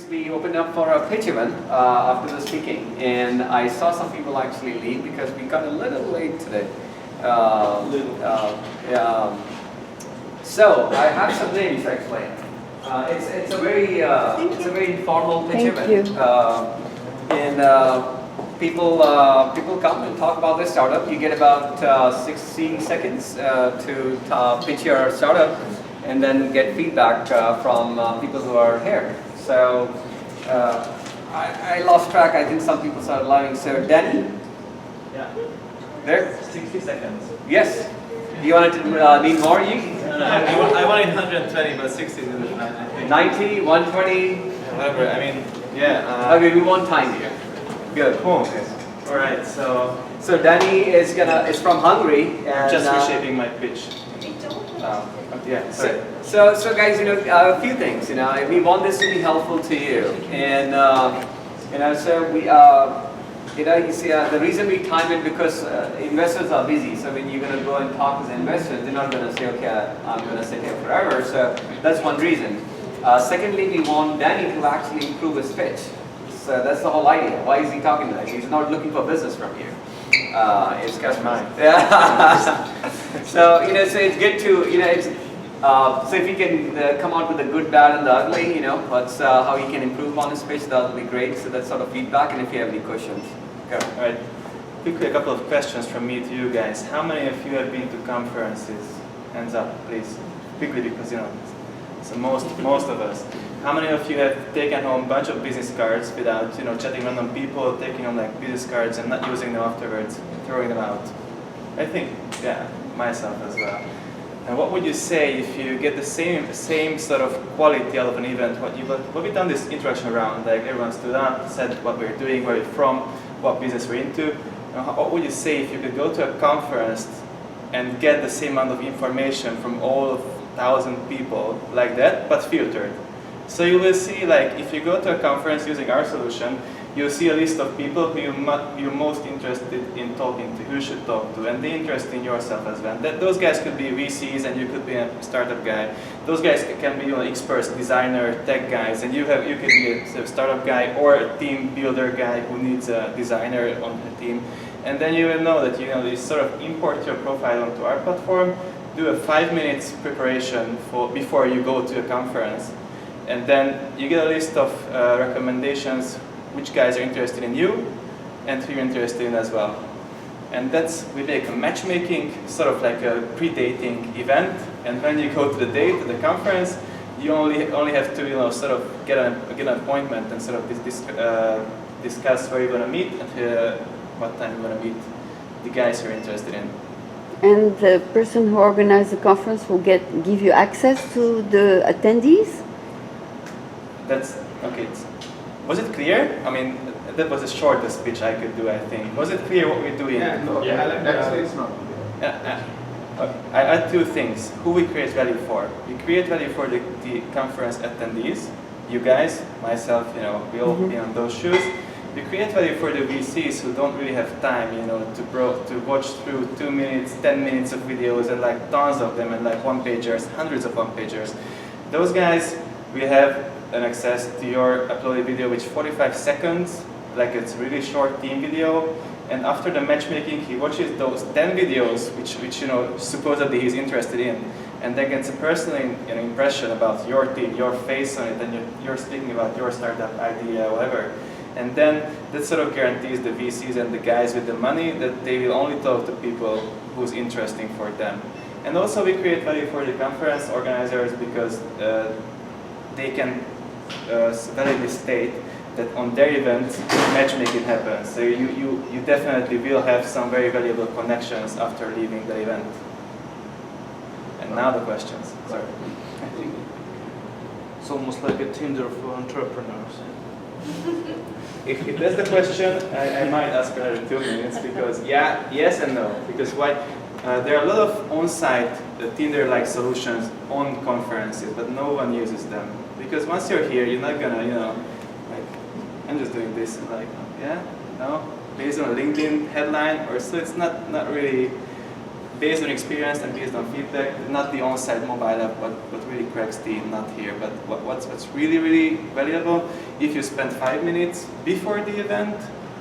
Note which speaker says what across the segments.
Speaker 1: We opened up for a pitch event after the speaking, and I saw some people actually leave because we got a little late today. So I have some names actually. It's a very informal pitch event, and people come and talk about their startup. You get about 60 seconds to pitch your startup, and then get feedback from people who are here. So I lost track. I think some people started laughing. So Danny?
Speaker 2: Yeah.
Speaker 1: There?
Speaker 2: 60 seconds.
Speaker 1: Yes. You wanted to need more? You?
Speaker 2: No, I wanted 120, but 60 is fine, I think.
Speaker 1: 90, 120?
Speaker 2: Whatever, I mean, yeah.
Speaker 1: Okay, we want time here. Good.
Speaker 2: Cool. Alright, so
Speaker 1: Danny is from Hungary. And,
Speaker 2: just reshaping my pitch. Yeah, sorry.
Speaker 1: So guys, a few things. We want this to be helpful to you, and so we, you see, the reason we time it because investors are busy. So when you're going to go and talk with investors, they're not going to say, okay, I'm going to sit here forever. So that's one reason. Secondly, we want Danny to actually improve his pitch. So that's the whole idea. Why is he talking to us? He's not looking for business from you. It's customized. Yeah. So so it's good to so if he can come out with the good, bad, and the ugly, what's how he can improve on his pitch, that would be great. So that's sort of feedback. And if you have any questions, go.
Speaker 2: All right. Quickly, a couple of questions from me to you guys. How many of you have been to conferences? Hands up, please. Quickly, because so most of us. How many of you have taken home a bunch of business cards without chatting random people, taking home like business cards and not using them afterwards, throwing them out? I think, yeah, myself as well. And what would you say if you get the same sort of quality out of an event? What we've done this introduction round, like everyone stood up, said what we're doing, where we're from, what business we're into. What would you say if you could go to a conference and get the same amount of information from all 1,000 people like that, but filtered? So you will see, like, if you go to a conference using our solution, you'll see a list of people who you're most interested in talking to, who you should talk to, and the interest in yourself as well. Those guys could be VCs, and you could be a startup guy. Those guys can be experts, designer, tech guys, and you could be a startup guy or a team builder guy who needs a designer on the team. And then you will know that you sort of import your profile onto our platform, do a 5 minutes preparation before you go to a conference. And then you get a list of recommendations, which guys are interested in you, and who you're interested in as well. And we make a matchmaking, sort of like a pre-dating event. And when you go to the date, to the conference, you only have to sort of get an appointment and sort of discuss where you're going to meet and what time you're going to meet the guys you're interested in.
Speaker 3: And the person who organized the conference will give you access to the attendees?
Speaker 2: That's okay. Was it clear? I mean, that was the shortest speech I could do, I think. Was it clear what we're doing?
Speaker 4: Yeah, no, actually it's not clear.
Speaker 2: I add two things. Who we create value for? We create value for the conference attendees. You guys, myself, we all be on those shoes. We create value for the VCs who don't really have time, to watch through 2 minutes, 10 minutes of videos and like tons of them and like one-pagers, hundreds of one-pagers. Those guys, we have an access to your uploaded video, which 45 seconds, like it's really short team video. And after the matchmaking, he watches those 10 videos, which supposedly he's interested in, and then gets a personal impression about your team, your face on it, and you're speaking about your startup idea, whatever. And then that sort of guarantees the VCs and the guys with the money that they will only talk to people who's interesting for them. And also we create value for the conference organizers because they can validly state that on their event, matchmaking happens. So you definitely will have some very valuable connections after leaving the event. And now the questions. Sorry.
Speaker 4: I think it's almost like a Tinder for entrepreneurs.
Speaker 2: If that's the question, I might ask another 2 minutes because yes and no. Because why? There are a lot of on-site Tinder-like solutions on conferences, but no one uses them. Because once you're here, you're not gonna, like, I'm just doing this, and like, yeah, no, based on a LinkedIn headline, or so it's not really based on experience and based on feedback, not the on-site mobile app, what really cracks the nut here, but what's really valuable, if you spend 5 minutes before the event,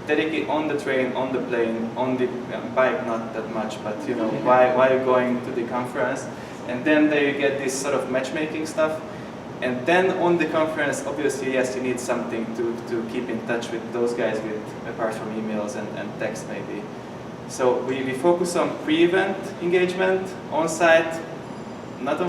Speaker 2: dedicate on the train, on the plane, on the bike, not that much, but you know, why you're going to the conference, and then there you get this sort of matchmaking stuff. And then on the conference, obviously, yes, you need something to keep in touch with those guys with, apart from emails and text maybe. So we focus on pre-event engagement, on-site, not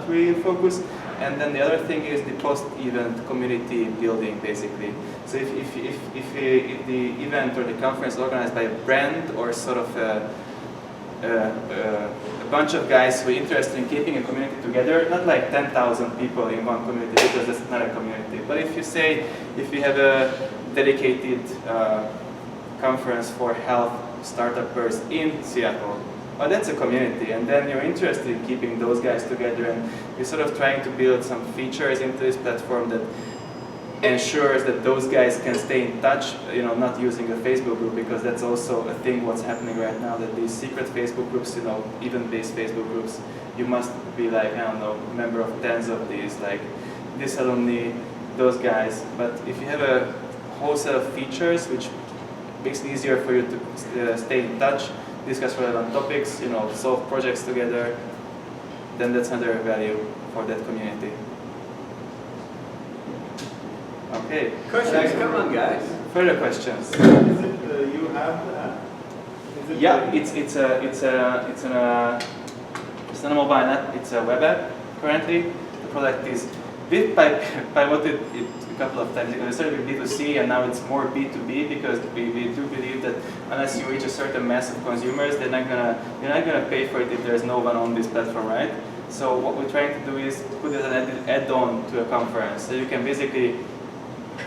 Speaker 2: really in focus. And then the other thing is the post-event community building, basically. So if the event or the conference is organized by a brand or sort of a bunch of guys who are interested in keeping a community together, not like 10,000 people in one community, because that's not a community. But if you say, if you have a dedicated conference for health startups in Seattle, well, that's a community, and then you're interested in keeping those guys together, and you're sort of trying to build some features into this platform that ensures that those guys can stay in touch, you know, not using a Facebook group, because that's also a thing what's happening right now, that these secret Facebook groups, you know, event-based Facebook groups, you must be like, I don't know, member of tens of these, like this alumni, those guys. But if you have a whole set of features which makes it easier for you to stay in touch, discuss relevant topics, you know, solve projects together, then that's another value for that community. Okay.
Speaker 1: Questions? Come on, guys.
Speaker 2: Further questions?
Speaker 5: Is it you have the app? Is it
Speaker 2: Yeah, it's not a mobile app. It's a web app currently. The product is bit pivoted it a couple of times ago. It started with B2C and now it's more B2B, because we do believe that unless you reach a certain mass of consumers, you're not gonna pay for it if there's no one on this platform, right? So what we're trying to do is put it as an add-on to a conference. So you can basically,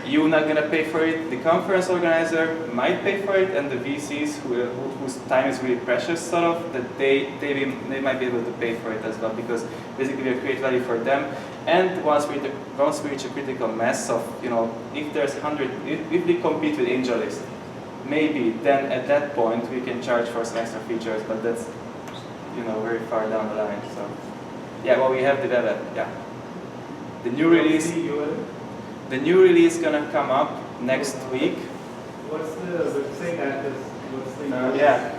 Speaker 2: you're not going to pay for it, the conference organizer might pay for it, and the VCs whose time is really precious, sort of, that they might be able to pay for it as well, because basically we create value for them. And once we reach a critical mass of, you know, if there's 100, if we compete with AngelList, maybe then at that point we can charge for some extra features, but that's, you know, very far down the line. So yeah, well, we have the web app, yeah. The new release. The new release is gonna come up next week.
Speaker 5: What's the website address? What's the
Speaker 2: Yeah.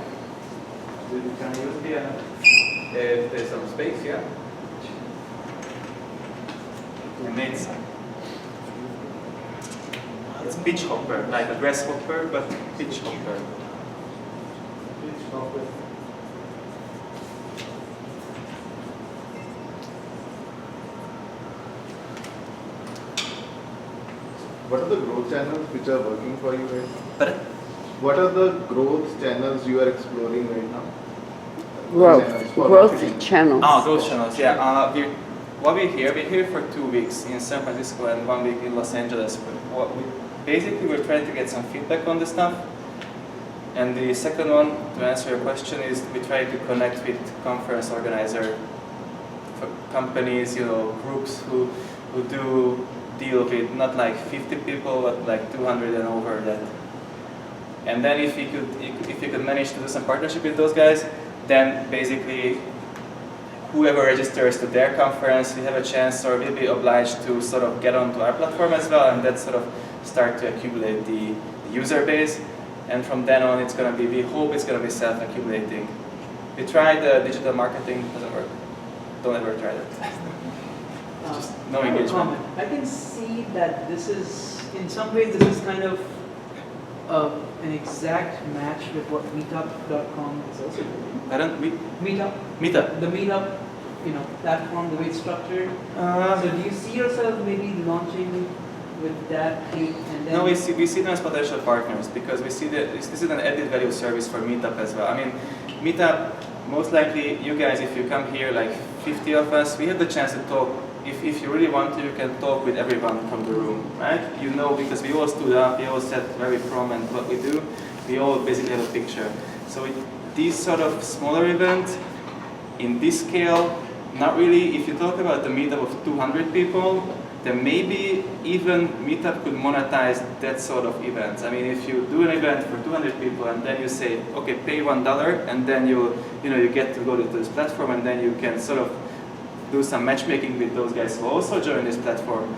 Speaker 2: Can I use the
Speaker 1: If there's some space, yeah.
Speaker 2: It's pitch hopper, like a grasshopper, but pitch hopper.
Speaker 5: Which office? What are the growth channels which are working for you right now?
Speaker 2: But
Speaker 5: What are the growth channels you are exploring right now?
Speaker 3: Growth channels.
Speaker 2: growth channels, yeah. We're here for 2 weeks in San Francisco and 1 week in Los Angeles. Basically, we're trying to get some feedback on the stuff. And the second one, to answer your question, is we try to connect with conference organizer companies, you know, groups who do deal with not like 50 people, but like 200 and over that. And then if you could manage to do some partnership with those guys, then basically whoever registers to their conference will have a chance, or will be obliged to sort of get onto our platform as well, and that sort of start to accumulate the user base. And from then on, it's going to be, we hope it's going to be self-accumulating. We tried digital marketing, doesn't work. Don't ever try that. Just no engagement.
Speaker 6: I can see that this is, in some ways, this is kind of an exact match with what Meetup.com is also doing.
Speaker 2: I don't,
Speaker 6: Meetup,
Speaker 2: Meetup.
Speaker 6: the Meetup, you know, platform, the way it's structured. So do you see yourself maybe launching with that, and then?
Speaker 2: No, we see them as potential partners, because we see that this is an added value service for Meetup as well. I mean, Meetup, most likely you guys, if you come here, like 50 of us, we have the chance to talk. If you really want to, you can talk with everyone from the room, right? You know, because we all stood up, we all said very prominent what we do. We all basically have a picture. So these sort of smaller events, in this scale, not really. If you talk about the meetup of 200 people, then maybe even Meetup could monetize that sort of events. I mean, if you do an event for 200 people and then you say, okay, pay $1, and then you get to go to this platform, and then you can sort of do some matchmaking with those guys who also join this platform.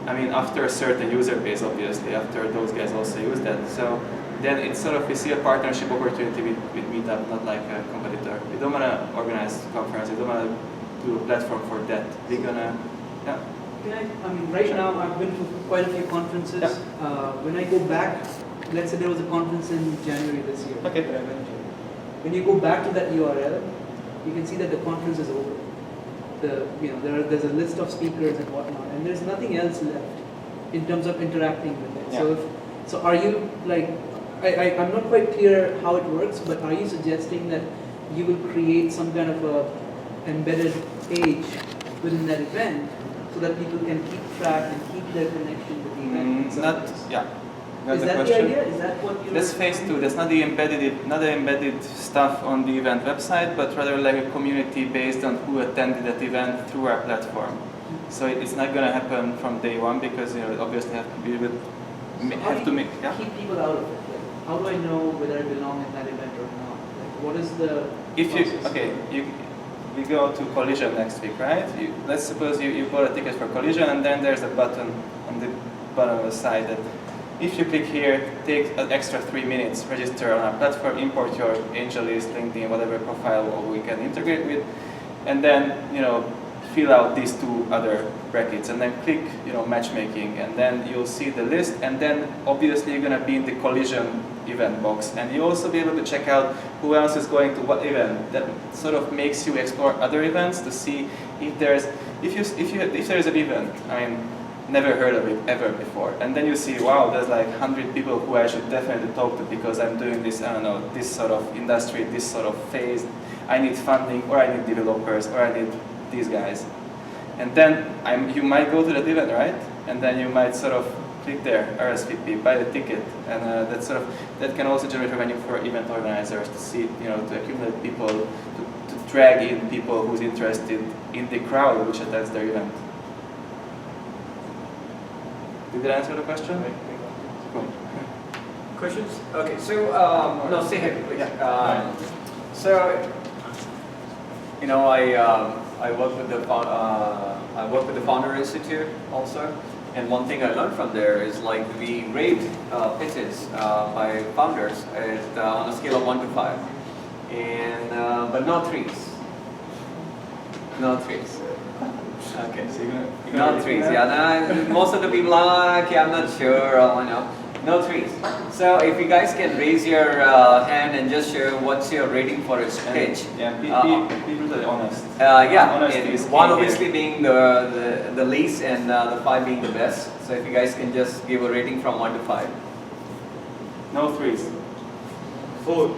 Speaker 2: I mean, after a certain user base, obviously, after those guys also use that. So then it's sort of, we see a partnership opportunity with Meetup, not like a competitor. We don't want to organize conferences, we don't want to do a platform for that. We're gonna, yeah.
Speaker 6: I mean, right now I've been to quite a few conferences.
Speaker 2: Yeah.
Speaker 6: When I go back, let's say there was a conference in January this year.
Speaker 2: Okay.
Speaker 6: That I went to. When you go back to that URL, you can see that the conference is over. There's a list of speakers and whatnot, and there's nothing else left in terms of interacting with it.
Speaker 2: Yeah.
Speaker 6: So are you like, I'm not quite clear how it works, but are you suggesting that you will create some kind of a embedded page within that event so that people can keep track and keep their connection with the event?
Speaker 2: Not, yeah. That's
Speaker 6: Is
Speaker 2: the
Speaker 6: that
Speaker 2: question.
Speaker 6: the idea? Is that what you're...
Speaker 2: That's phase 2. That's not the embedded stuff on the event website, but rather like a community based on who attended that event through our platform. So it's not going to happen from day one, because obviously have to be with, have to make. Yeah.
Speaker 6: Keep people out of it. Like, how do I know whether I belong in that event or not? Like, what is the
Speaker 2: If
Speaker 6: process?
Speaker 2: we go to Collision next week, right? Let's suppose you bought a ticket for Collision, and then there's a button on the bottom of the side that, if you click here, take an extra 3 minutes, register on our platform, import your AngelList, LinkedIn, whatever profile we can integrate with, and then fill out these 2 other brackets, and then click matchmaking, and then you'll see the list, and then obviously you're going to be in the Collision event box, and you'll also be able to check out who else is going to what event. That sort of makes you explore other events to see if there's an event. I mean, never heard of it ever before, and then you see, wow, there's like 100 people who I should definitely talk to because I'm doing this, I don't know, this sort of industry, this sort of phase. I need funding, or I need developers, or I need these guys. And then you might go to that event, right? And then you might sort of click there, RSVP, buy the ticket, and that can also generate revenue for event organizers to see, to accumulate people, to drag in people who's interested in the crowd which attends their event. Did that answer the question? Cool.
Speaker 1: Questions? Okay, so no, say ahead, please.
Speaker 2: Yeah.
Speaker 1: So, I work with the Founder Institute also, and one thing I learned from there is like we rate pitches by founders on a scale of 1 to 5, and but no 3s. No 3s. Okay,
Speaker 2: So you're
Speaker 1: no 3s. Yeah, most of the people are okay. I'm not sure. No 3s. So if you guys can raise your hand and just share what's your rating for its pitch.
Speaker 2: Yeah, be brutally honest.
Speaker 1: Yeah,
Speaker 2: Honesty
Speaker 1: and
Speaker 2: is
Speaker 1: one
Speaker 2: key
Speaker 1: obviously
Speaker 2: here.
Speaker 1: being the least, and the 5 being the best. So if you guys can just give a rating from 1 to 5.
Speaker 2: No 3s.
Speaker 4: 4.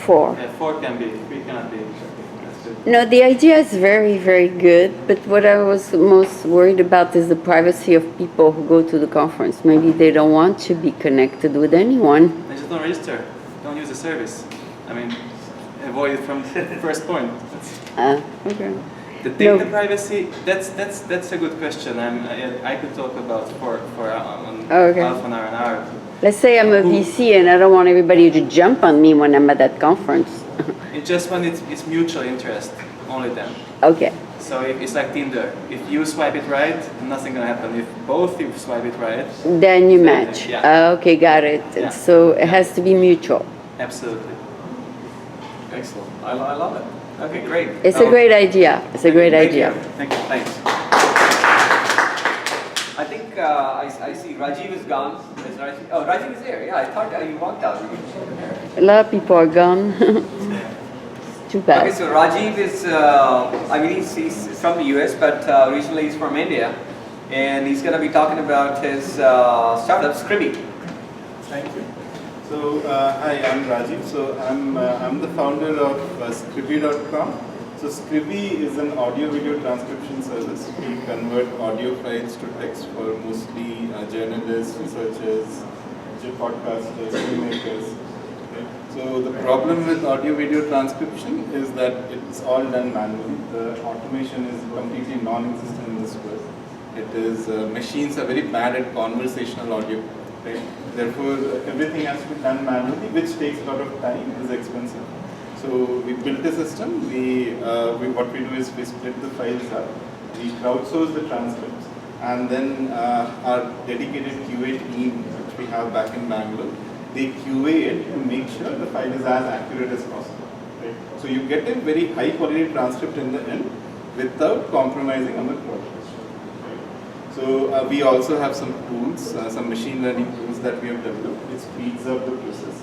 Speaker 3: 4.
Speaker 2: Yeah, 4 can be, 3 cannot be. That's good.
Speaker 3: No, the idea is very, very good, but what I was most worried about is the privacy of people who go to the conference. Maybe they don't want to be connected with anyone.
Speaker 2: They just don't register. Don't use the service. I mean, avoid it from the first point.
Speaker 3: Okay.
Speaker 2: The data privacy, that's a good question. I could talk about for
Speaker 3: Okay.
Speaker 2: half an hour.
Speaker 3: Let's say I'm a VC and I don't want everybody to jump on me when I'm at that conference.
Speaker 2: It's just when it's mutual interest, only then.
Speaker 3: Okay.
Speaker 2: So it's like Tinder. If you swipe it right, nothing gonna happen. If both you swipe it right,
Speaker 3: Then you match.
Speaker 2: Yeah.
Speaker 3: Okay, got it.
Speaker 2: Yeah.
Speaker 3: So it has to be mutual.
Speaker 2: absolutely.
Speaker 1: Excellent. I love it. Okay, great.
Speaker 3: It's a great idea. It's a great
Speaker 1: Thank
Speaker 3: idea.
Speaker 1: you.
Speaker 2: Thank you.
Speaker 1: Thanks. I think I see Rajiv is gone. Is Rajiv? Oh, Rajiv is there. Yeah, I thought you walked out.
Speaker 3: A lot of people are gone. Too bad.
Speaker 1: Okay, so Rajiv is, he's from the US, but originally he's from India. And he's going to be talking about his startup, Scribby.
Speaker 5: Thank you. So, hi, I'm Rajiv. So, I'm the founder of Scribby.com. So, Scribby is an audio-video transcription service. We convert audio files to text for mostly journalists, researchers, podcasters, filmmakers. Okay. So, the problem with audio-video transcription is that it's all done manually. The automation is completely non-existent in this world. It is machines are very bad at conversational audio. Right? Therefore, everything has to be done manually, which takes a lot of time, is expensive. So we built a system. What we do is we split the files up, we crowdsource the transcripts, and then our dedicated QA team, which we have back in Bangalore, they QA it to make sure the file is as accurate as possible. Right? So you get a very high quality transcript in the end without compromising on the quality. So we also have some tools, some machine learning tools that we have developed, which speeds up the process.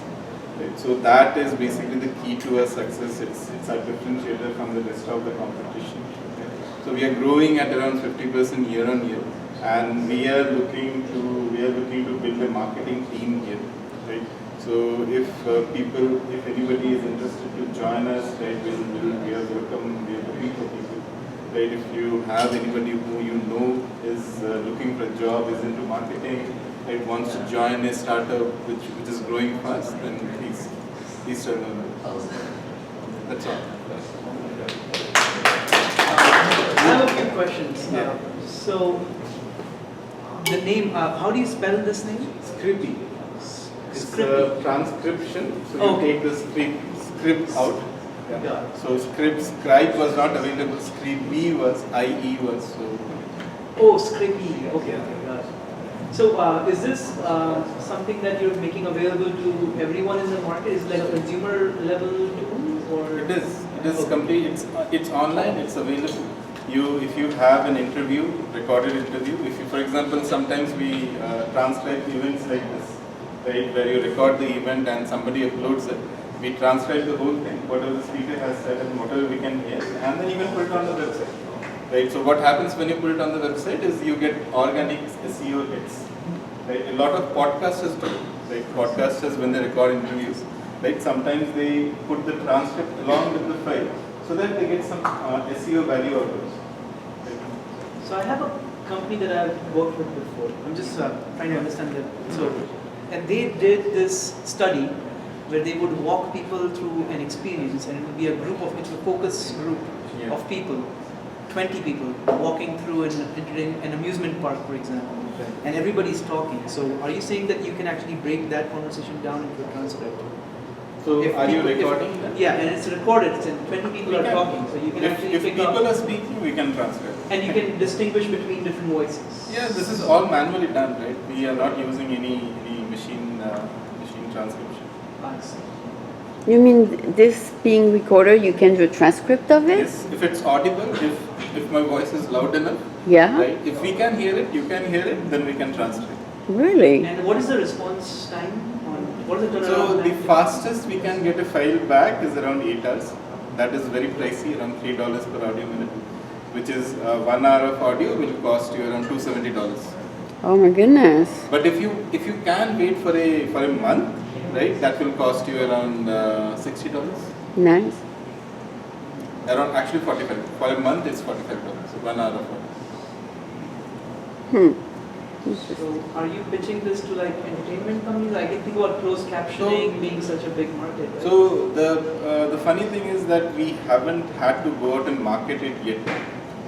Speaker 5: Right? So that is basically the key to our success. It's a differentiator from the rest of the competition. Right? So we are growing at around 50% year on year, and we are looking to build a marketing team here. Right? So if anybody is interested to join us, right, we are welcome. We are looking for people. Right? If you have anybody who you know is looking for a job, is into marketing, right, wants to join a startup which is growing fast, then please turn on. That's all.
Speaker 6: I have a few questions.
Speaker 5: Yeah.
Speaker 6: So, the name, how do you spell this name?
Speaker 5: Scrippy. It's
Speaker 6: Scrippy.
Speaker 5: a transcription, so you
Speaker 6: Okay.
Speaker 5: take the script out. Yeah.
Speaker 6: Yeah.
Speaker 5: So scribe was not available, scrippy was, IE was, so.
Speaker 6: Oh, Scrippy. Okay, got it. So, is this something that you're making available to everyone in the market? Is it like a consumer level tool, or?
Speaker 5: It is complete, it's online, it's available. If you have an interview, recorded interview, for example, sometimes we transcribe events like this, right, where you record the event and somebody uploads it. We transcribe the whole thing, whatever the speaker has said and whatever we can hear, and then you can put it on the website. Right? So what happens when you put it on the website is you get organic SEO hits. Right? A lot of podcasters do. Right? Podcasters, when they record interviews, right, sometimes they put the transcript along with the file so that they get some SEO value out of it. Right?
Speaker 6: So I have a company that I've worked with before. I'm just trying to understand that. So, and they did this study where they would walk people through an experience, and it would be a group of, it's a focus group of people, 20 people walking through an amusement park, for example, and everybody's talking. So are you saying that you can actually break that conversation down into a transcript?
Speaker 5: So are you recording that?
Speaker 6: Yeah, and it's recorded, it's 20 people are talking, so you can actually
Speaker 5: if
Speaker 6: pick
Speaker 5: people
Speaker 6: up,
Speaker 5: are speaking, we can transcribe.
Speaker 6: and you can distinguish between different voices.
Speaker 5: Yeah, this is all manually done, right? We are not using any machine transcription.
Speaker 6: I see.
Speaker 3: You mean this being recorded, you can do a transcript of it?
Speaker 5: Yes, if it's audible, if my voice is loud enough,
Speaker 3: Yeah?
Speaker 5: right? If we can hear it, you can hear it, then we can translate.
Speaker 3: Really?
Speaker 6: And what is the response time? What is the turnaround
Speaker 5: So the
Speaker 6: time?
Speaker 5: fastest we can get a file back is around 8 hours. That is very pricey, around $3 per audio minute, which is 1 hour of audio will cost you around $270.
Speaker 3: Oh my goodness.
Speaker 5: But if you can wait for a month, right, that will cost you around $60.
Speaker 3: Nice.
Speaker 5: Around actually 45. For a month it's $45. So 1 hour of audio.
Speaker 6: So are you pitching this to like entertainment companies? I can think about closed captioning being such a big market. Right?
Speaker 5: So the funny thing is that we haven't had to go out and market it yet,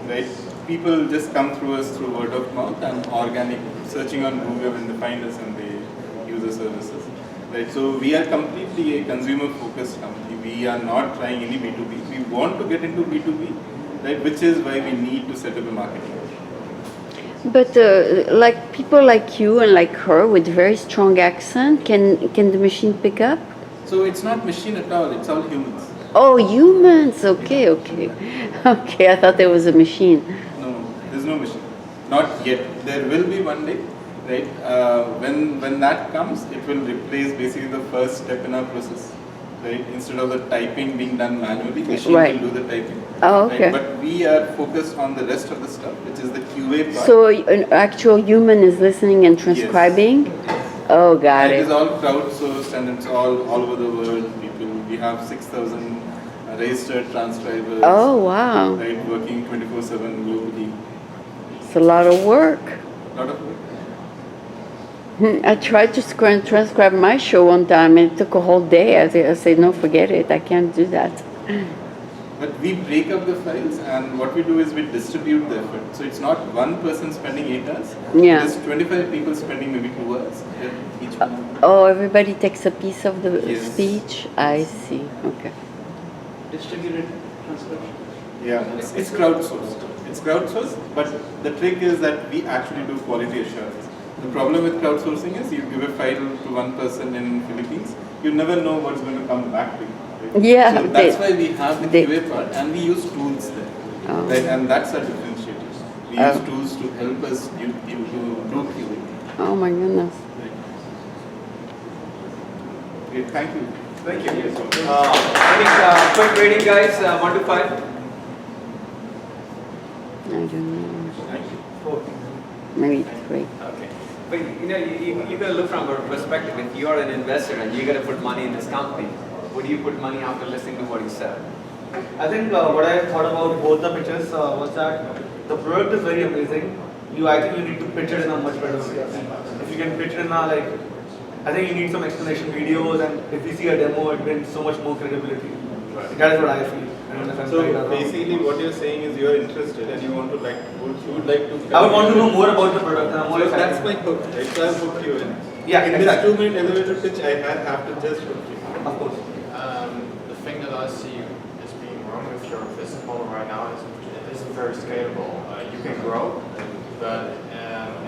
Speaker 5: right? People just come through us through word of mouth and organic searching on Google, and they find us and they use the services, right? So we are completely a consumer-focused company. We are not trying any B2B. We want to get into B2B, right? Which is why we need to set up a marketing.
Speaker 3: But like people like you and like her with very strong accent, can the machine pick up?
Speaker 5: So it's not machine at all. It's all humans.
Speaker 3: Oh, humans. Okay, okay. Okay, I thought there was a machine.
Speaker 5: No, there's no machine. Not yet. There will be one day, right? When that comes, it will replace basically the first step in our process, right? Instead of the typing being done manually, machine
Speaker 3: Right.
Speaker 5: will do the typing.
Speaker 3: Oh, okay.
Speaker 5: Right? But we are focused on the rest of the stuff, which is the QA part.
Speaker 3: So an actual human is listening and transcribing? Oh, got
Speaker 5: And it
Speaker 3: it.
Speaker 5: is all crowdsourced and it's all over the world. We have 6,000 registered transcribers.
Speaker 3: Oh, wow.
Speaker 5: Right, working 24/7 globally.
Speaker 3: It's a lot of work.
Speaker 5: Lot of work.
Speaker 3: I tried to transcribe my show one time and it took a whole day. I said, no, forget it. I can't do that.
Speaker 5: But we break up the files, and what we do is we distribute the effort. So it's not one person spending 8 hours.
Speaker 3: Yeah.
Speaker 5: There's 25 people spending maybe 2 hours each one.
Speaker 3: Oh, everybody takes a piece of the
Speaker 5: Yes.
Speaker 3: speech? I see, okay.
Speaker 6: Distributed transcription.
Speaker 5: Yeah, it's crowdsourced. It's crowdsourced, but the trick is that we actually do quality assurance. The problem with crowdsourcing is you give a file to one person in Philippines, you never know what's going to come back to you. Right?
Speaker 3: Yeah,
Speaker 5: So that's why we have the
Speaker 3: they-
Speaker 5: QA part, and we use tools there,
Speaker 3: Oh.
Speaker 5: right? And that's our differentiator. We
Speaker 3: Oh.
Speaker 5: use tools to help us to do QA.
Speaker 3: Oh my goodness.
Speaker 5: Right. Great, thank you.
Speaker 1: Thank you. Any quick rating, guys? 1 to 5.
Speaker 3: I don't know.
Speaker 5: Thank you.
Speaker 1: 4.
Speaker 3: Maybe 3.
Speaker 1: Okay. But you got to look from a perspective. If you are an investor and you're going to put money in this company, would you put money after listening to what he said?
Speaker 4: I think what I thought about both the pitches was that the product is very amazing. I think you need to pitch it in a much better way. If you can pitch it in a I think you need some explanation videos, and if we see a demo, it brings so much more credibility. That is what I feel. I don't know if I'm
Speaker 5: So
Speaker 4: right or wrong.
Speaker 5: basically, what you're saying is you're interested and you want to you would like to.
Speaker 4: I would want to know more about the product. And I'm more
Speaker 5: So
Speaker 4: excited.
Speaker 5: that's my hook, right? So I'll hook you in.
Speaker 4: Yeah,
Speaker 5: In
Speaker 4: exactly.
Speaker 5: this 2-minute elevator pitch, I have to just hook you.
Speaker 4: Of course.
Speaker 7: The thing that I see as being wrong with your business model right now is it isn't very scalable. You can grow, but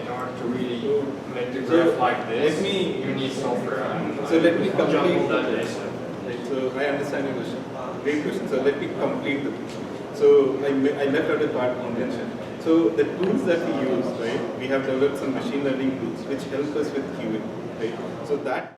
Speaker 7: in order to really make the growth like this, you need software.
Speaker 5: So let me
Speaker 7: Jump on
Speaker 5: complete
Speaker 7: that
Speaker 5: the
Speaker 7: is.
Speaker 5: Right, so I understand your question. Great question. So let me complete the pitch. So I left out a part on mention. So the tools that we use, right? We have developed some machine learning tools which help us with QA, right? So that